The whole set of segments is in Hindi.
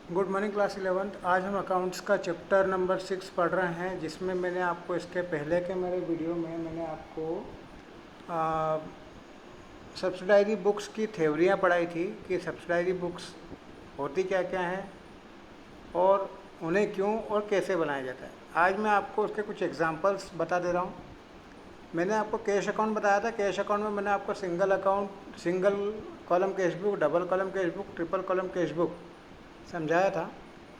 Good morning class 11th। आज हम अकाउंट्स का चैप्टर नंबर 6 पढ़ रहे हैं, जिसमें मैंने आपको इसके पहले के मेरे वीडियो में मैंने आपको सब्सिडायरी बुक्स की थ्योरियाँ पढ़ाई थी कि सब्सिडायरी बुक्स होती क्या क्या हैं और उन्हें क्यों और कैसे बनाया जाता है। आज मैं आपको उसके कुछ एग्जांपल्स बता दे रहा हूँ। मैंने आपको कैश अकाउंट बताया था। कैश अकाउंट में मैंने आपको single column cash book, double column cash book, triple column cash book समझाया था।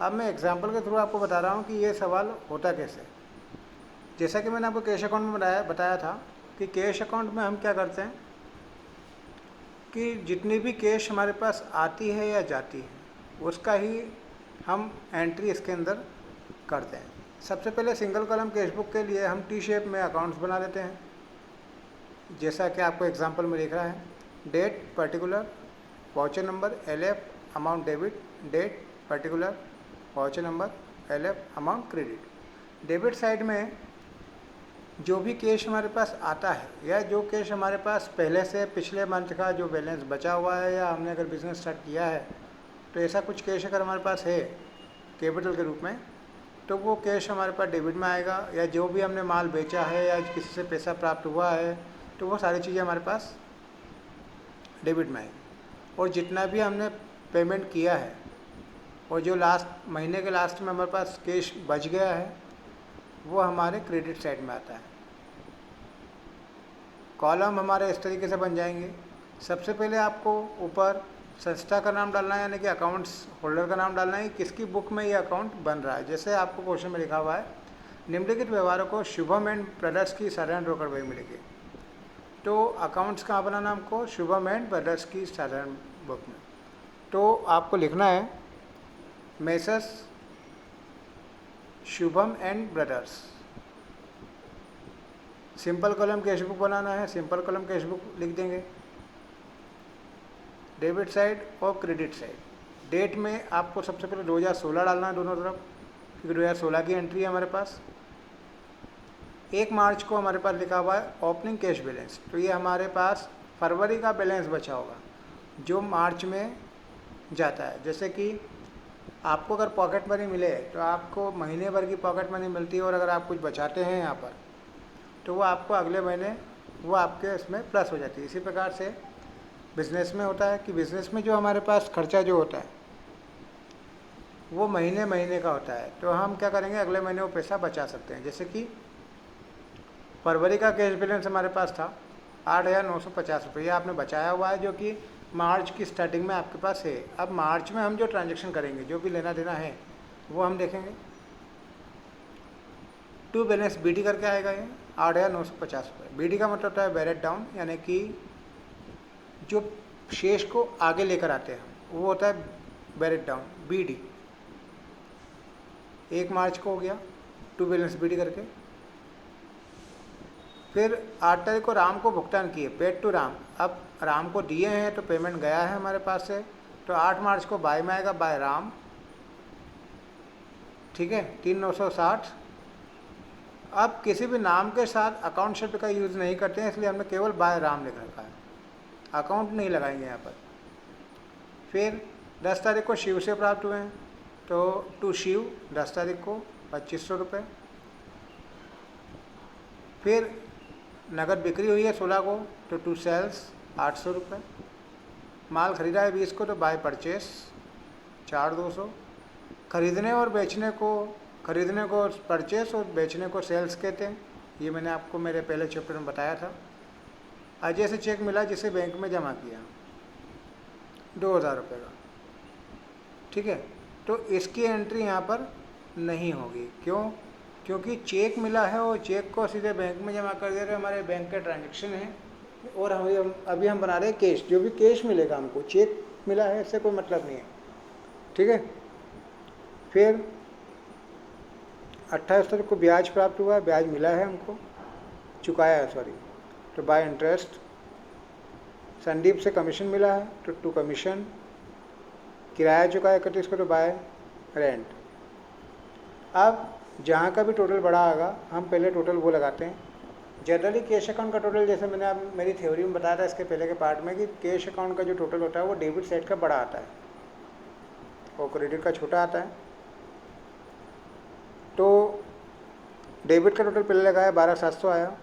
अब मैं एग्जांपल के थ्रू आपको बता रहा हूँ कि ये सवाल होता कैसे। जैसा कि मैंने आपको कैश अकाउंट में बताया था कि कैश अकाउंट में हम क्या करते हैं कि जितनी भी कैश हमारे पास आती है या जाती है उसका ही हम एंट्री इसके अंदर करते हैं। सबसे पहले सिंगल कॉलम कैश बुक के लिए हम टी शेप में अकाउंट्स बना देते हैं, जैसा कि आपको एग्जांपल में दिख रहा है। Date particular, voucher number, LF, amount debit, date particular, voucher number, LF, amount credit. Debit side में जो भी कैश हमारे पास आता है या जो कैश हमारे पास पहले से पिछले मंथ का जो बैलेंस बचा हुआ है, या हमने अगर बिज़नेस स्टार्ट किया है तो ऐसा कुछ कैश अगर हमारे पास है कैपिटल के रूप में, तो वो कैश हमारे पास डेबिट में आएगा। या जो भी हमने माल बेचा है या किसी से पैसा प्राप्त हुआ है तो वो सारी चीज़ें हमारे पास डेबिट में आएगी। और जितना भी हमने पेमेंट किया है और जो लास्ट महीने के लास्ट में हमारे पास कैश बच गया है वो हमारे क्रेडिट साइड में आता है। कॉलम हमारे इस तरीके से बन जाएंगे। सबसे पहले आपको ऊपर संस्था का नाम डालना है, यानी कि अकाउंट्स होल्डर का नाम डालना है, किसकी बुक में ये अकाउंट बन रहा है। जैसे आपको क्वेश्चन में लिखा हुआ है, निम्नलिखित व्यवहारों को शुभम एंड ब्रदर्स की साधारण रोकड़ बही मिलेगी। तो अकाउंट्स कहाँ बनाना हमको? शुभम एंड ब्रदर्स की साधारण बुक में। तो आपको लिखना है Messrs Shubham and brothers. Simple column cash book बनाना है, सिंपल कॉलम कैश बुक लिख देंगे। डेबिट साइड और क्रेडिट साइड। डेट में आपको सबसे पहले 2016 डालना है दोनों तरफ, क्योंकि 2016 की एंट्री है हमारे पास। 1 मार्च को हमारे पास लिखा हुआ है ओपनिंग कैश बैलेंस, तो ये हमारे पास फरवरी का बैलेंस बचा होगा जो मार्च में जाता है। जैसे कि आपको अगर पॉकेट मनी मिले तो आपको महीने भर की पॉकेट मनी मिलती है, और अगर आप कुछ बचाते हैं यहाँ पर तो वो आपको अगले महीने वो आपके इसमें प्लस हो जाती है। इसी प्रकार से बिज़नेस में होता है कि बिज़नेस में जो हमारे पास खर्चा जो होता है वो महीने महीने का होता है, तो हम क्या करेंगे, अगले महीने वो पैसा बचा सकते हैं। जैसे कि फरवरी का कैश बैलेंस हमारे पास था 8,950 रुपये, ये आपने बचाया हुआ है जो कि मार्च की स्टार्टिंग में आपके पास है। अब मार्च में हम जो ट्रांजेक्शन करेंगे, जो भी लेना देना है वो हम देखेंगे। टू बैलेंस BD करके आएगा ये 8,950 रुपये। BD का मतलब होता है बैरेट डाउन, यानी कि जो शेष को आगे लेकर आते हैं वो होता है बैरेट डाउन, BD। 1 मार्च को हो गया टू बैलेंस BD करके। फिर 8 तारीख को राम को भुगतान किए, पेड टू राम। अब राम को दिए हैं तो पेमेंट गया है हमारे पास से, तो 8 मार्च को बाय में आएगा, बाय राम। ठीक है, 3,960। अब किसी भी नाम के साथ अकाउंट शब्द का यूज़ नहीं करते हैं, इसलिए हमने केवल बाय राम लिख रखा है, अकाउंट नहीं लगाएंगे यहाँ पर। फिर 10 तारीख को शिव से प्राप्त हुए हैं, तो टू शिव 10 तारीख को 2,500 रुपये। फिर नगद बिक्री हुई है 16 को, तो टू सेल्स 800 रुपये। माल खरीदा है 20 को, तो बाय परचेस 4,200। खरीदने और बेचने को, खरीदने को परचेस और बेचने को सेल्स कहते हैं। ये मैंने आपको मेरे पहले चैप्टर में बताया था। अजय से चेक मिला जिसे बैंक में जमा किया 2,000 रुपये का, ठीक है, तो इसकी एंट्री यहाँ पर नहीं होगी। क्यों? क्योंकि चेक मिला है और चेक को सीधे बैंक में जमा कर दे रहे, हमारे बैंक का ट्रांजेक्शन है, और अभी हम बना रहे हैं कैश। जो भी कैश मिलेगा हमको, चेक मिला है इससे कोई मतलब नहीं है, ठीक है। फिर 28 तारीख को ब्याज प्राप्त हुआ है, ब्याज मिला है हमको, चुकाया है सॉरी, तो बाय इंटरेस्ट। संदीप से कमीशन मिला है, तो टू कमीशन। किराया चुकाया 31 को, तो बाय रेंट। अब जहाँ का भी टोटल बड़ा आएगा हम पहले टोटल वो लगाते हैं। जनरली कैश अकाउंट का टोटल, जैसे मैंने आप मेरी थ्योरी में बताया था इसके पहले के पार्ट में, कि कैश अकाउंट का जो टोटल होता है वो डेबिट साइड का बड़ा आता है। और क्रेडिट का छोटा आता है। तो डेबिट का टोटल पहले लगाया 12,700 आया,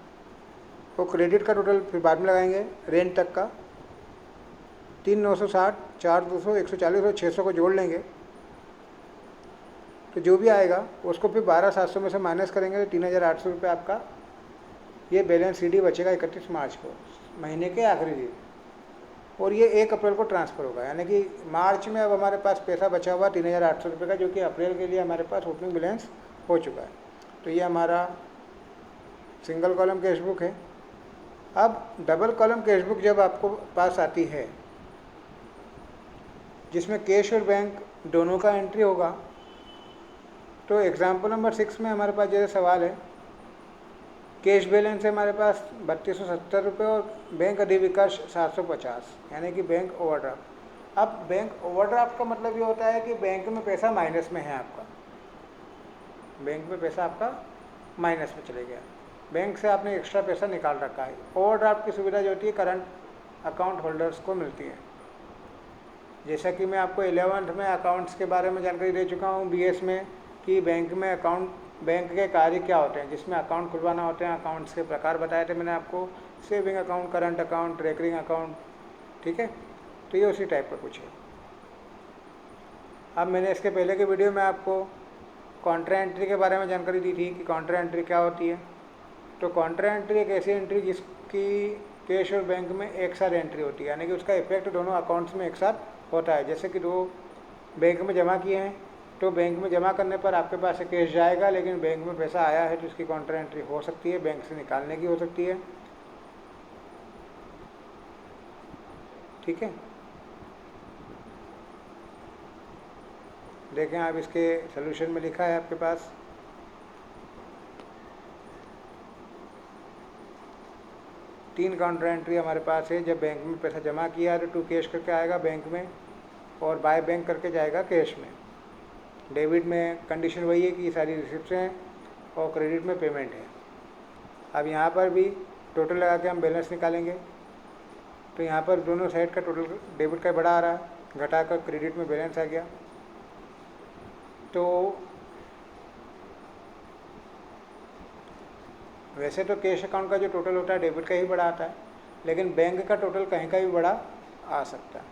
और क्रेडिट का टोटल फिर बाद में लगाएंगे रेंट तक का 3,960, 4,200, 140 और 600 को जोड़ लेंगे तो जो भी आएगा उसको फिर 12,700 में से माइनस करेंगे तो 3,800 रुपये आपका ये बैलेंस CD बचेगा 31 मार्च को, महीने के आखिरी दिन। और ये 1 अप्रैल को ट्रांसफ़र होगा, यानी कि मार्च में अब हमारे पास पैसा बचा हुआ 3,800 रुपये का, जो कि अप्रैल के लिए हमारे पास ओपनिंग बैलेंस हो चुका है। तो ये हमारा सिंगल कॉलम कैश बुक है। अब डबल कॉलम कैश बुक जब आपको पास आती है जिसमें कैश और बैंक दोनों का एंट्री होगा, तो एग्जाम्पल नंबर 6 में हमारे पास जैसे सवाल है, कैश बैलेंस है हमारे पास 3,270 रुपये और बैंक अधिविकास 750, यानी कि बैंक ओवरड्राफ्ट। अब बैंक ओवरड्राफ्ट का मतलब ये होता है कि बैंक में पैसा माइनस में है आपका, बैंक में पैसा आपका माइनस में चले गया, बैंक से आपने एक्स्ट्रा पैसा निकाल रखा है। ओवरड्राफ्ट की सुविधा जो होती है करंट अकाउंट होल्डर्स को मिलती है। जैसा कि मैं आपको 11th में अकाउंट्स के बारे में जानकारी दे चुका हूँ BS में, कि बैंक में बैंक के कार्य क्या होते हैं, जिसमें अकाउंट खुलवाना होते हैं। अकाउंट्स के प्रकार बताए थे मैंने आपको, saving account, current account, recurring account, ठीक है। तो ये उसी टाइप का कुछ है। अब मैंने इसके पहले के वीडियो में आपको कॉन्ट्रा एंट्री के बारे में जानकारी दी थी कि कॉन्ट्रा एंट्री क्या होती है। तो कॉन्ट्रा एंट्री एक ऐसी एंट्री जिसकी कैश और बैंक में एक साथ एंट्री होती है, यानी कि उसका इफेक्ट दोनों अकाउंट्स में एक साथ होता है। जैसे कि 2 बैंक में जमा किए हैं, तो बैंक में जमा करने पर आपके पास से कैश जाएगा, लेकिन बैंक में पैसा आया है तो उसकी कॉन्ट्रा एंट्री हो सकती है, बैंक से निकालने की हो सकती है, ठीक है। देखें आप, इसके सोल्यूशन में लिखा है आपके पास, तीन काउंटर एंट्री हमारे पास है। जब बैंक में पैसा जमा किया है तो 2 कैश करके आएगा बैंक में, और बाय बैंक करके जाएगा कैश में। डेबिट में कंडीशन वही है कि सारी रिसिप्ट्स हैं, और क्रेडिट में पेमेंट है। अब यहाँ पर भी टोटल लगा के हम बैलेंस निकालेंगे, तो यहाँ पर दोनों साइड का टोटल डेबिट का बड़ा आ रहा है, घटा कर क्रेडिट में बैलेंस आ गया। तो वैसे तो कैश अकाउंट का जो टोटल होता है डेबिट का ही बड़ा आता है, लेकिन बैंक का टोटल कहीं का भी बड़ा आ सकता है।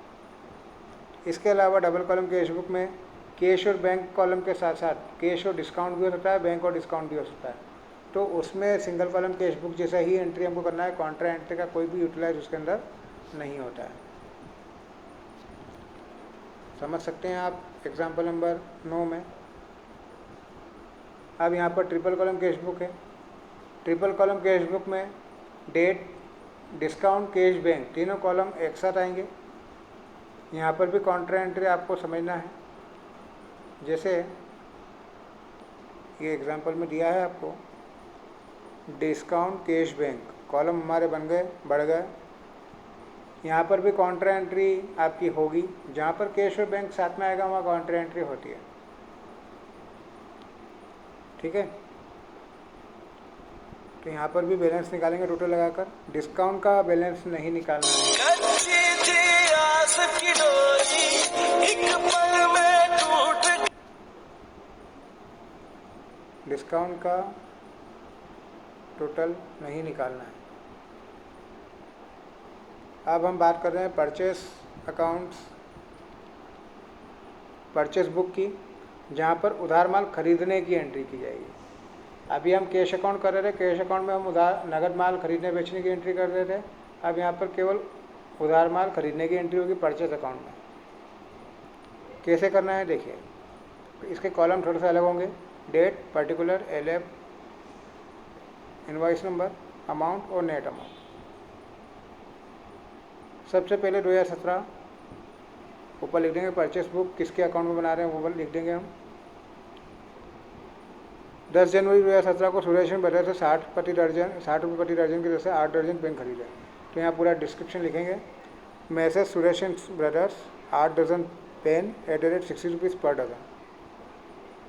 इसके अलावा डबल कॉलम कैश बुक में कैश और बैंक कॉलम के साथ साथ कैश और डिस्काउंट भी हो सकता है, बैंक और डिस्काउंट भी हो सकता है। तो उसमें सिंगल कॉलम कैश बुक जैसा ही एंट्री हमको करना है, कॉन्ट्रा एंट्री का कोई भी यूटिलाइज उसके अंदर नहीं होता है। समझ सकते हैं आप एग्जाम्पल नंबर 9 में। अब यहाँ पर ट्रिपल कॉलम कैश बुक है। ट्रिपल कॉलम कैश बुक में डेट, डिस्काउंट, कैश, बैंक तीनों कॉलम एक साथ आएंगे। यहाँ पर भी कॉन्ट्रा एंट्री आपको समझना है। जैसे ये एग्जांपल में दिया है आपको, डिस्काउंट, कैश, बैंक कॉलम हमारे बन गए, बढ़ गए। यहाँ पर भी कॉन्ट्रा एंट्री आपकी होगी, जहाँ पर कैश और बैंक साथ में आएगा वहाँ कॉन्ट्रा एंट्री होती है, ठीक है। तो यहाँ पर भी बैलेंस निकालेंगे टोटल लगाकर। डिस्काउंट का बैलेंस नहीं निकालना है। डिस्काउंट का टोटल नहीं निकालना है। अब हम बात कर रहे हैं परचेस अकाउंट्स, परचेस बुक की, जहाँ पर उधार माल खरीदने की एंट्री की जाएगी। अभी हम कैश अकाउंट कर रहे थे, कैश अकाउंट में हम उधार नगद माल खरीदने बेचने की एंट्री कर रहे थे। अब यहाँ पर केवल उधार माल खरीदने की एंट्री होगी परचेस अकाउंट में। कैसे करना है देखिए, इसके कॉलम थोड़े से अलग होंगे। Date, particular, LF, invoice number, amount और नेट अमाउंट। सबसे पहले 2017 ऊपर लिख देंगे परचेस बुक, किसके अकाउंट में बना रहे हैं वो लिख देंगे हम। 10 जनवरी 2017 को सुरेश ब्रदर से 60 रुपये प्रति दर्जन की दर से 8 दर्जन पेन खरीदे। तो यहाँ पूरा डिस्क्रिप्शन लिखेंगे। मैसेज सुरेश ब्रदर्स 8 दर्जन पेन @ 60 रुपीज़ पर डजन।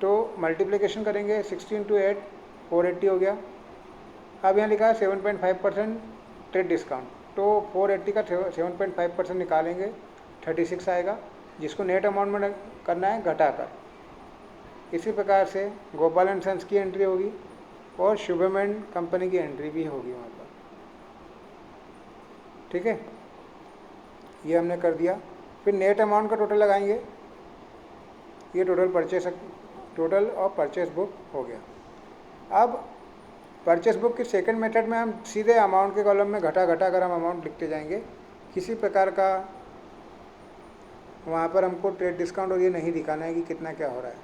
तो मल्टीप्लिकेशन करेंगे, 16 × 8 480 हो गया। अब यहाँ लिखा है 7.5% ट्रेड डिस्काउंट, तो 480 का 7.5% निकालेंगे 36 आएगा। जिसको नेट अमाउंट में करना है घटाकर। इसी प्रकार से गोपाल एंड सन्स की एंट्री होगी और शुभम एंड कंपनी की एंट्री भी होगी वहाँ पर। ठीक है, ये हमने कर दिया। फिर नेट अमाउंट का टोटल लगाएंगे, ये टोटल ऑफ परचेस बुक हो गया। अब परचेस बुक की सेकंड मेथड में हम सीधे अमाउंट के कॉलम में घटा कर हम अमाउंट लिखते जाएंगे। किसी प्रकार का वहाँ पर हमको ट्रेड डिस्काउंट और ये नहीं दिखाना है कि कितना क्या हो रहा है,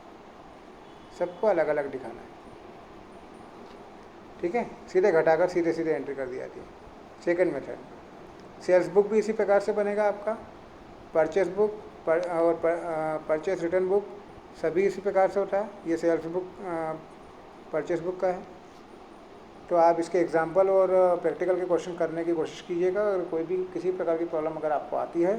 सबको अलग अलग दिखाना है। ठीक है, सीधे घटाकर सीधे एंट्री कर दी जाती है सेकंड मेथड। सेल्स बुक भी इसी प्रकार से बनेगा आपका, परचेस बुक और परचेस रिटर्न बुक सभी इसी प्रकार से होता है। ये सेल्स बुक परचेस बुक का है। तो आप इसके एग्जाम्पल और प्रैक्टिकल के क्वेश्चन करने की कोशिश कीजिएगा। अगर कोई भी किसी प्रकार की प्रॉब्लम अगर आपको आती है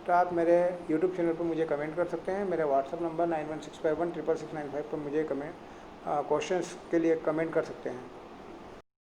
तो आप मेरे YouTube चैनल पर मुझे कमेंट कर सकते हैं। मेरे व्हाट्सअप नंबर 9165166695 पर मुझे क्वेश्चंस के लिए कमेंट कर सकते हैं।